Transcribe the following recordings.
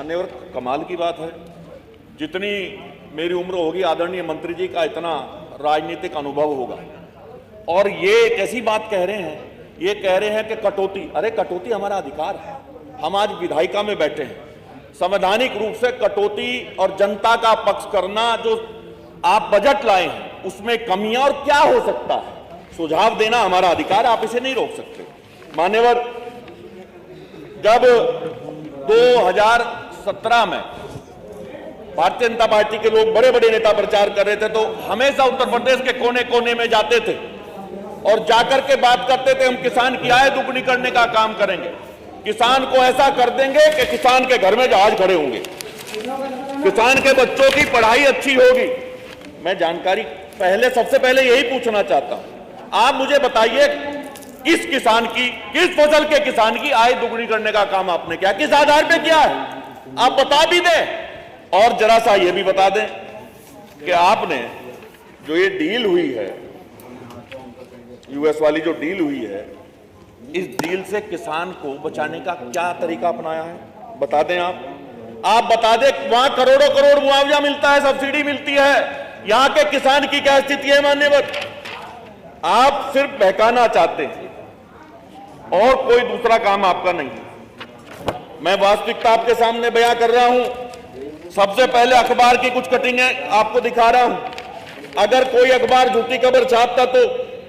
मान्यवर, कमाल की बात है, जितनी मेरी उम्र होगी आदरणीय मंत्री जी का इतना राजनीतिक अनुभव होगा, और ये कैसी बात कह रहे हैं, ये कह रहे हैं कि कटौती। अरे कटौती हमारा अधिकार है, हम आज विधायिका में बैठे हैं, संवैधानिक रूप से कटौती और जनता का पक्ष करना, जो आप बजट लाए हैं उसमें कमियां और क्या हो सकता है, सुझाव देना हमारा अधिकार, आप इसे नहीं रोक सकते। मान्यवर, जब 2017 में भारतीय जनता पार्टी के लोग बड़े बड़े नेता प्रचार कर रहे थे तो हमेशा उत्तर प्रदेश के कोने कोने में जाते थे और जाकर के बात करते थे, हम किसान की आय दुगनी करने का काम करेंगे, किसान को ऐसा कर देंगे कि किसान के घर में जहाज खड़े होंगे, किसान के बच्चों की पढ़ाई अच्छी होगी। मैं जानकारी पहले, सबसे पहले यही पूछना चाहता हूं, आप मुझे बताइए किस किसान की, किस फसल के किसान की आय दुगनी करने का काम आपने किया, किस आधार पे किया है, आप बता भी दें। और जरा सा ये भी बता दें कि आपने जो ये डील हुई है, यूएस वाली जो डील हुई है, इस डील से किसान को बचाने का क्या तरीका अपनाया है, बता दें आप बता दें। वहां करोड़ों करोड़ मुआवजा मिलता है, सब्सिडी मिलती है, यहां के किसान की क्या स्थिति है। मान्यवर, आप सिर्फ बहकाना चाहते हैं और कोई दूसरा काम आपका नहीं है। मैं वास्तविकता आपके सामने बयां कर रहा हूं। सबसे पहले अखबार की कुछ कटिंगें आपको दिखा रहा हूं। अगर कोई अखबार झूठी खबर छापता तो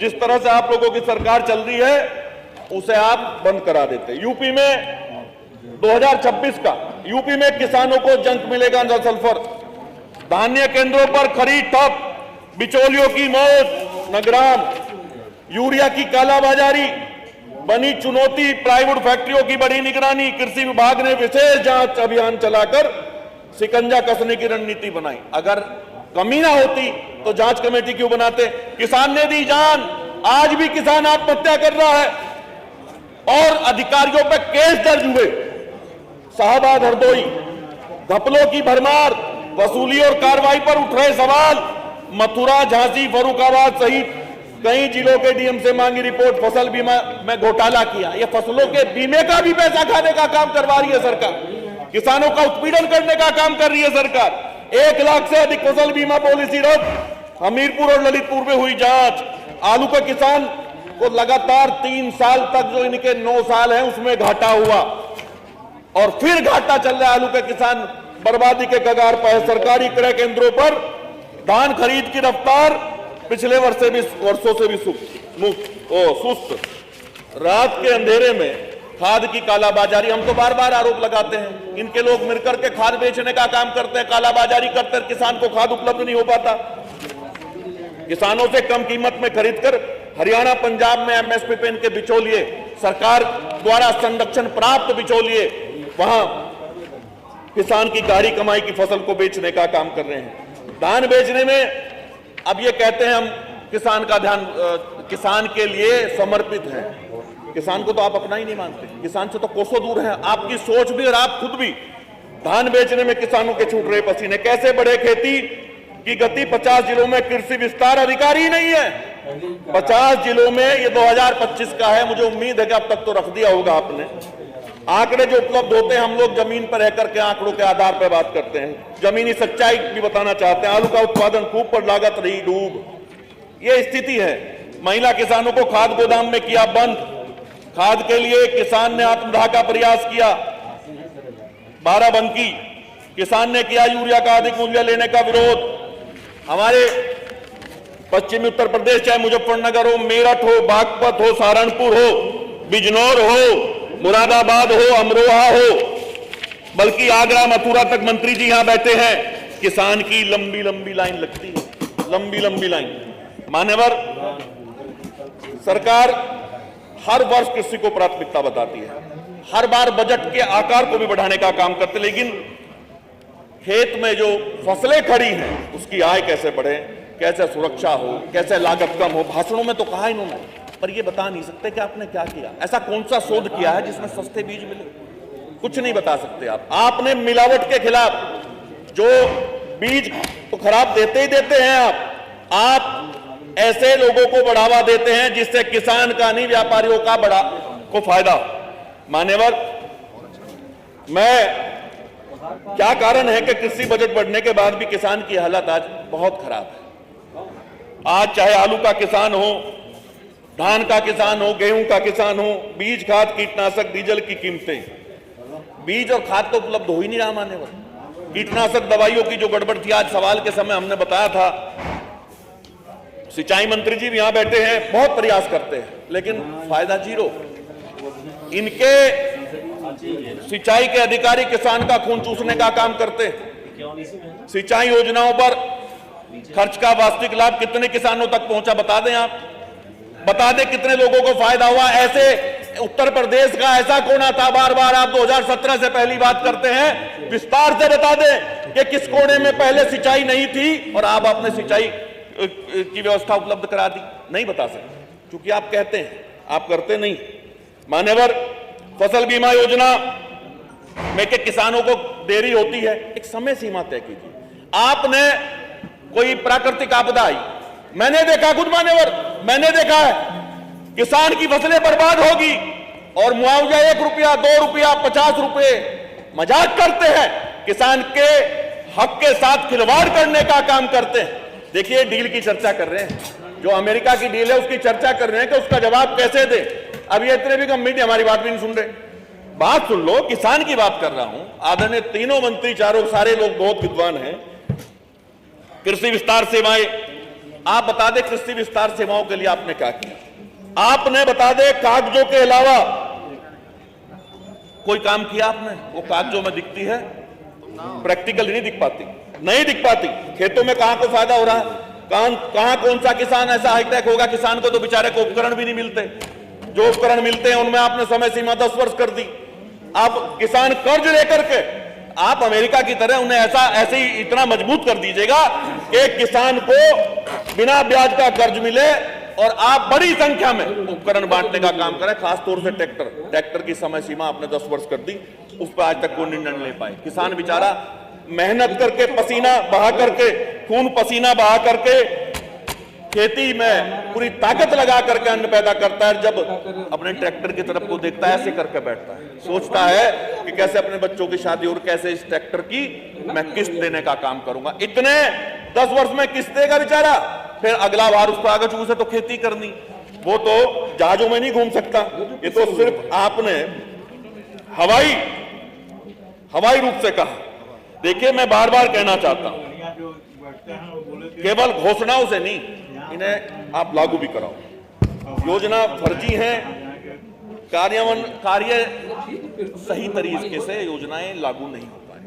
जिस तरह से आप लोगों की सरकार चल रही है उसे आप बंद करा देते। यूपी में 2026 का, यूपी में किसानों को जंक मिलेगा न सल्फर, धान्य केंद्रों पर खरीद ठप, बिचौलियों की मौत, नगराम, यूरिया की कालाबाजारी बनी चुनौती, प्लाईवुड फैक्ट्रियों की बड़ी निगरानी, कृषि विभाग ने विशेष जांच अभियान चलाकर शिकंजा कसने की रणनीति बनाई। अगर कमी ना होती तो जांच कमेटी क्यों बनाते। किसान ने दी जान, आज भी किसान आत्महत्या कर रहा है और अधिकारियों पर केस दर्ज हुए। शाहबाद हरदोई, घपलों की भरमार, वसूली और कार्रवाई पर उठ रहे सवाल, मथुरा, झांसी, फर्रुखाबाद सहित कई जिलों के डीएम से मांगी रिपोर्ट, फसल बीमा में घोटाला किया। ये फसलों के बीमे का भी पैसा खाने का काम करवा रही है सरकार, किसानों का उत्पीड़न करने का काम कर रही है सरकार। 1 लाख से अधिक फसल बीमा पॉलिसी रद्द। हमीरपुर और ललितपुर में हुई जांच। आलू के किसान को लगातार 3 साल तक, जो इनके 9 साल हैं उसमें घाटा हुआ और फिर घाटा चल रहा है। आलू के किसान बर्बादी के कगार पर है। सरकारी क्रय केंद्रों पर धान खरीद की रफ्तार पिछले वर्षों से भी सुस्त। रात के अंधेरे में खाद की कालाबाजारी, हम तो बार बार आरोप लगाते हैं, इनके लोग मिलकर के खाद बेचने का काम करते हैं, कालाबाजारी करते हैं, किसान को खाद उपलब्ध नहीं हो पाता। किसानों से कम कीमत में खरीदकर हरियाणा, पंजाब में एमएसपी पे इनके बिचौलिए, सरकार द्वारा संरक्षण प्राप्त बिचौलिए वहां किसान की गाढ़ी कमाई की फसल को बेचने का काम कर रहे हैं। धान बेचने में अब ये कहते हैं हम किसान का ध्यान, किसान के लिए समर्पित है। किसान को तो आप अपना ही नहीं मानते, किसान से तो कोसों दूर हैं आपकी सोच भी और आप खुद भी। धान बेचने में किसानों के छूट रहे पसीने। कैसे बढ़े खेती की गति, 50 जिलों में कृषि विस्तार अधिकारी नहीं है। 50 जिलों में, ये 2025 का है, मुझे उम्मीद है कि अब तक तो रख दिया होगा आपने। आंकड़े जो उपलब्ध होते हैं, हम लोग जमीन पर रहकर के आंकड़ों के आधार पर बात करते हैं, जमीनी सच्चाई भी बताना चाहते हैं। आलू का उत्पादन खूब पर लागत रही डूब, ये स्थिति है। महिला किसानों को खाद गोदाम में किया बंद। खाद के लिए किसान ने आत्मदाह का प्रयास किया। बाराबंकी किसान ने किया यूरिया का अधिक मूल्य लेने का विरोध। हमारे पश्चिमी उत्तर प्रदेश, चाहे मुजफ्फरनगर हो, मेरठ हो, बागपत हो, सहारनपुर हो, बिजनौर हो, मुरादाबाद हो, अमरोहा हो, बल्कि आगरा, मथुरा तक मंत्री जी यहां बैठे हैं, किसान की लंबी लंबी लाइन लगती है, लंबी लंबी लाइन। मान्यवर, सरकार हर वर्ष कृषि को प्राथमिकता बताती है, हर बार बजट के आकार को भी बढ़ाने का काम करते, लेकिन खेत में जो फसलें खड़ी हैं उसकी आय कैसे बढ़े, कैसे सुरक्षा हो, कैसे लागत कम हो। भाषणों में तो कहा इन्होंने, पर ये बता नहीं सकते कि आपने क्या किया। ऐसा कौन सा शोध किया है जिसमें सस्ते बीज मिले, कुछ नहीं बता सकते आप। आपने मिलावट के खिलाफ, जो बीज तो खराब देते ही देते हैं आप ऐसे लोगों को बढ़ावा देते हैं जिससे किसान का नहीं, व्यापारियों का बड़ा को फायदा। मान्यवर, मैं क्या कारण है कि कृषि बजट बढ़ने के बाद भी किसान की हालत आज बहुत खराब है। आज चाहे आलू का किसान हो, धान का किसान हो, गेहूं का किसान हो, बीज खाद कीटनाशक डीजल की कीमतें, बीज और खाद तो उपलब्ध हो ही नहीं रहा मान्यवर। कीटनाशक दवाइयों की जो गड़बड़ थी, आज सवाल के समय हमने बताया था, सिंचाई मंत्री जी भी यहां बैठे हैं, बहुत प्रयास करते हैं लेकिन फायदा जीरो। इनके सिंचाई के अधिकारी किसान का खून चूसने का काम करते हैं। सिंचाई योजनाओं पर खर्च का वास्तविक लाभ कितने किसानों तक पहुंचा बता दें आप, बता दें कितने लोगों को फायदा हुआ। ऐसे उत्तर प्रदेश का ऐसा कोना था, बार बार आप 2017 से पहली बात करते हैं, विस्तार से बता दें कि किस कोने में पहले सिंचाई नहीं थी और आप आपने सिंचाई की व्यवस्था उपलब्ध करा दी। नहीं बता सकते क्योंकि आप कहते हैं, आप करते नहीं। मान्यवर, फसल बीमा योजना में के किसानों को देरी होती है, एक समय सीमा तय कीजिए। आपने कोई प्राकृतिक आपदा आई, मैंने देखा खुद मान्यवर, मैंने देखा है किसान की फसलें बर्बाद होगी और मुआवजा 1 रुपया 2 रुपया 50 रुपए, मजाक करते हैं, किसान के हक के साथ खिलवाड़ करने का काम करते हैं। देखिए डील की चर्चा कर रहे हैं, जो अमेरिका की डील है उसकी चर्चा कर रहे हैं कि उसका जवाब कैसे दे। अब ये इतने भी गंभीर हमारी बात भी नहीं सुन रहे। बात सुन लो, किसान की बात कर रहा हूं। आदरणीय तीनों मंत्री, चारों सारे लोग बहुत विद्वान हैं। कृषि विस्तार सेवाएं, आप बता दें कृषि विस्तार सेवाओं के लिए आपने क्या किया। आपने बता दें कागजों के अलावा कोई काम किया आपने? वो कागजों में दिखती है, प्रैक्टिकल नहीं दिख पाती, नहीं दिख पाती। खेतों में कहां को फायदा हो रहा है, कहां कौन सा किसान ऐसा हाईटेक होगा, किसान को तो बेचारे को उपकरण भी नहीं मिलते, जो उपकरण मिलते हैं उनमें आपने समय सीमा 10 वर्ष कर दी। आप किसान कर्ज लेकर के आप अमेरिका की तरह उन्हें ऐसे ही इतना मजबूत कर दीजिएगा कि किसान को बिना ब्याज का कर्ज मिले और आप बड़ी संख्या में उपकरण बांटने का काम करें, खासतौर से ट्रैक्टर की समय सीमा आपने 10 वर्ष कर दी, उस पर आज तक कोई निर्णय नहीं ले पाए। किसान बेचारा मेहनत करके, पसीना बहा करके, खून पसीना बहा करके खेती में पूरी ताकत लगा करके अन्न पैदा करता है, जब अपने ट्रैक्टर की तरफ को देखता है ऐसे करके बैठता है, सोचता है कि कैसे अपने बच्चों की शादी और कैसे इस ट्रैक्टर की मैं किस्त देने का काम करूंगा। इतने 10 वर्ष में किस्त देगा बेचारा, फिर अगला बार उसको आगे उसे तो खेती करनी, वो तो जहाजों में नहीं घूम सकता। ये तो सिर्फ आपने हवाई रूप से कहा। देखिए मैं बार बार कहना चाहता हूं, केवल घोषणाओं से नहीं, इन्हें आप लागू भी कराओ। योजना फर्जी है, कार्य सही तरीके से योजनाएं लागू नहीं हो पाए।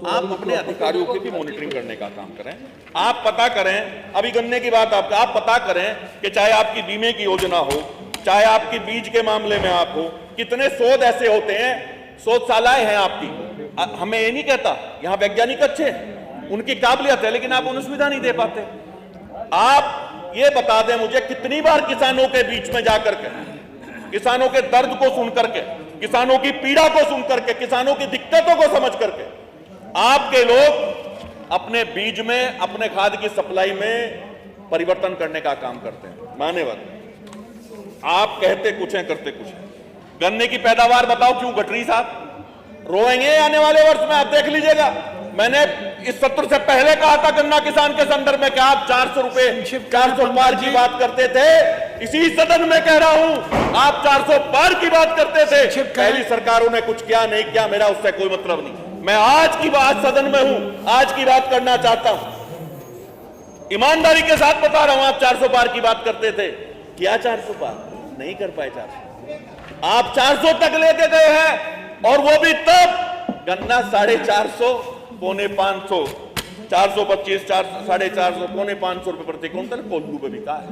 आप अपने अधिकारियों की भी मॉनिटरिंग करने का काम करें। आप पता करें, अभी गन्ने की बात आप पता करें कि चाहे आपकी बीमे की योजना हो, चाहे आपकी बीज के मामले में आप हो, कितने शोध ऐसे होते हैं, शोधशालाएं हैं आपकी। हमें ये नहीं कहता, यहाँ वैज्ञानिक अच्छे हैं, उनकी काबिलियत है, लेकिन आप उन्हें सुविधा नहीं दे पाते। आप ये बता दें मुझे, कितनी बार किसानों के बीच में जाकर के, किसानों के दर्द को सुन करके, किसानों की पीड़ा को सुन करके, किसानों की दिक्कतों को समझ करके आपके लोग अपने बीज में, अपने खाद की सप्लाई में परिवर्तन करने का काम करते हैं। मान्यवर, आप कहते कुछ हैं, करते कुछ हैं। गन्ने की पैदावार बताओ क्यों घट रही साहब? रोएंगे आने वाले वर्ष में, आप देख लीजिएगा। मैंने इस सत्र से पहले कहा था गन्ना किसान के संदर्भ में कि आप 400 रुपए 400 पार की बात करते थे। इसी सदन में कह रहा हूं, आप 400 पार की बात करते थे। पहली सरकारों ने कुछ किया नहीं किया, मेरा उससे कोई मतलब नहीं। मैं आज की बात सदन में हूं, आज की बात करना चाहता हूं। ईमानदारी के साथ बता रहा हूं, आप 400 पार की बात करते थे, किया 400 पार? नहीं कर पाए 400। आप 400 तक लेके गए हैं, और वो भी तब गन्ना 450, पौने 500, 425, 450, पौने 500 रुपए प्रति क्विंटल कोल्हू पे बिका है।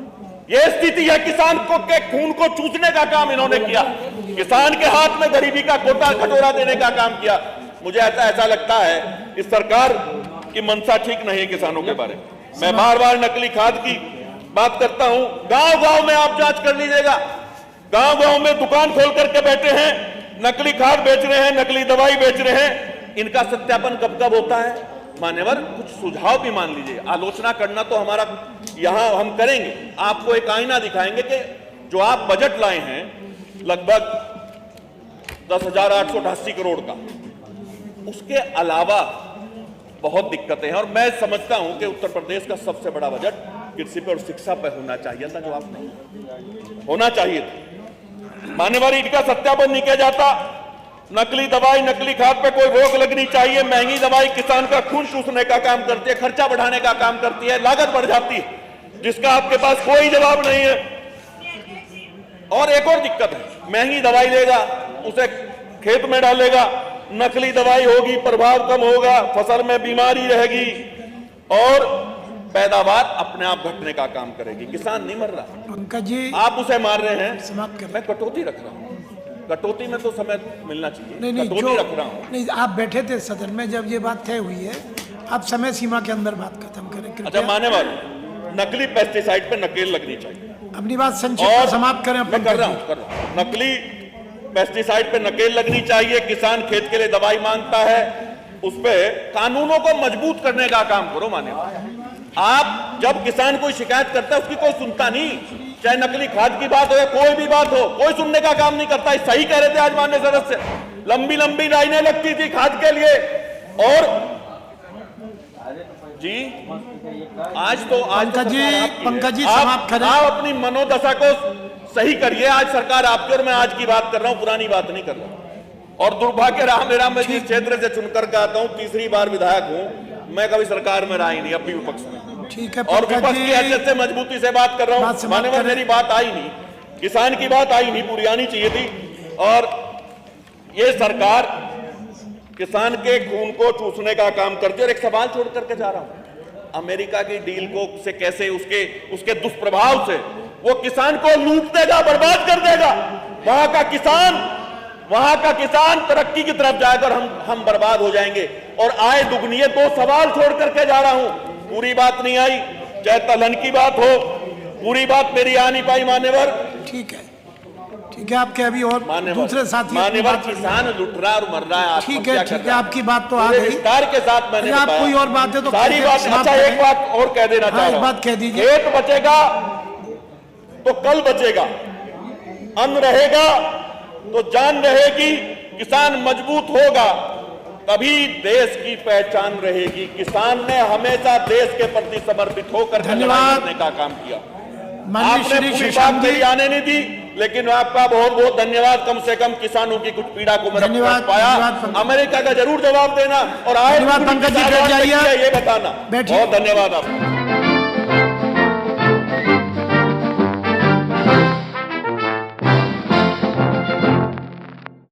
ये स्थिति है, किसान को के खून को चूसने का काम इन्होंने किया, किसान के हाथ में गरीबी का कोटा कटोरा देने का काम किया। मुझे ऐसा लगता है इस सरकार की मंशा ठीक नहीं है किसानों के बारे में। मैं बार बार नकली खाद की बात करता हूं, गांव गांव में आप जांच कर लीजिएगा, गांव गांव में दुकान खोल करके बैठे हैं, नकली खाद बेच रहे हैं, नकली दवाई बेच रहे हैं। इनका सत्यापन कब कब होता है? मान्यवर, कुछ सुझाव भी मान लीजिए। आलोचना करना तो हमारा यहां हम करेंगे, आपको एक आईना दिखाएंगे कि जो आप बजट लाए हैं लगभग 10,888 करोड़ का, उसके अलावा बहुत दिक्कतें हैं। और मैं समझता हूं कि उत्तर प्रदेश का सबसे बड़ा बजट कृषि पे और शिक्षा पे होना चाहिए था, जो आप नहीं होना चाहिए था। मान्यवर, ईट का सत्यापन नहीं किया जाता, नकली दवाई नकली खाद पे कोई रोक लगनी चाहिए। महंगी दवाई किसान का खून चूसने का काम करती है, खर्चा बढ़ाने का काम करती है, लागत बढ़ जाती है, जिसका आपके पास कोई जवाब नहीं है। और एक और दिक्कत है, महंगी दवाई लेगा, उसे खेत में डालेगा, नकली दवाई होगी, प्रभाव कम होगा, फसल में बीमारी रहेगी और पैदावार अपने आप घटने का काम करेगी। किसान नहीं मर रहा, पंकज जी आप उसे मार रहे हैं। समाप्त कर। मैं कटौती रख रहा हूं, कटौती में तो समय मिलना चाहिए। नहीं नहीं, कटौती रख रहा हूं। नहीं, आप बैठे थे सदन में जब ये बात तय हुई है, आप समय सीमा के अंदर बात खत्म करें कृपया। अच्छा, मान्यवर, नकली पेस्टिसाइड पे नकेल लगनी चाहिए। अपनी बात संक्षेप में समाप्त करें। मैं कर रहा हूं। नकली पेस्टिसाइड पे नकेल लगनी चाहिए। किसान खेत के लिए दवाई मांगता है, उस पे कानूनों को मजबूत करने का काम करो। मान्यवर, आप जब किसान कोई शिकायत करता है उसकी कोई सुनता नहीं, चाहे नकली खाद की बात हो या कोई भी बात हो, कोई सुनने का काम नहीं करता। सही कह रहे थे आज माननीय सदस्य, लंबी लंबी लाइनें लगती थी खाद के लिए। और जी आज तो पंकज जी समाप्त करें। आप अपनी मनोदशा को सही करिए। आज सरकार आपकी और मैं आज की बात कर रहा हूं, पुरानी बात नहीं कर रहा हूं। और दुर्भाग्य रहा मेरा, मैं जिस क्षेत्र से चुनकर के आता हूं, तीसरी बार विधायक हूं, मैं कभी सरकार में रहा ही नहीं, अब भी विपक्ष में। ठीक है, और विपक्ष की हैसियत से मजबूती से बात कर रहा हूं। मान्यवर, मेरी बात आई नहीं, किसान की बात आई नहीं, पूरी आनी चाहिए थी। और ये सरकार किसान के खून को चूसने का काम करती है। और एक सवाल छोड़ करके जा रहा हूं, अमेरिका की डील को से कैसे उसके दुष्प्रभाव से वो किसान को लूट देगा, बर्बाद कर देगा। वहां का किसान तरक्की की तरफ जाएगा और हम बर्बाद हो जाएंगे और आय दुगनी है। 2 सवाल छोड़ करके जा रहा हूं, पूरी बात नहीं आई, चाहे तलन की बात हो, पूरी बात मेरी आ नहीं पाई। मान्यवर, ठीक है, ठीक है, आपके अभी और दूसरे साथी मान्यवर, किसान लुट रहा और मर रहा है। ठीक है, ठीक है, आपकी बात तो आ गई। विस्तार के साथ मैंने आप कोई और बात है तो सारी बात। अच्छा, एक बात और कह देना चाह रहा हूं, बात कह दीजिए। खेत बचेगा तो कल बचेगा, अन्न रहेगा तो जान रहेगी, किसान मजबूत होगा तभी देश की पहचान रहेगी। किसान ने हमेशा देश के प्रति समर्पित होकर लड़ाई करने का काम किया। आपने पूरी बात मेरी आने नहीं दी, लेकिन आपका बहुत बहुत धन्यवाद। कम से कम किसानों की कुछ पीड़ा को मैं समझ पाया। अमेरिका का जरूर जवाब देना और आए ये बताना। बहुत धन्यवाद आपका।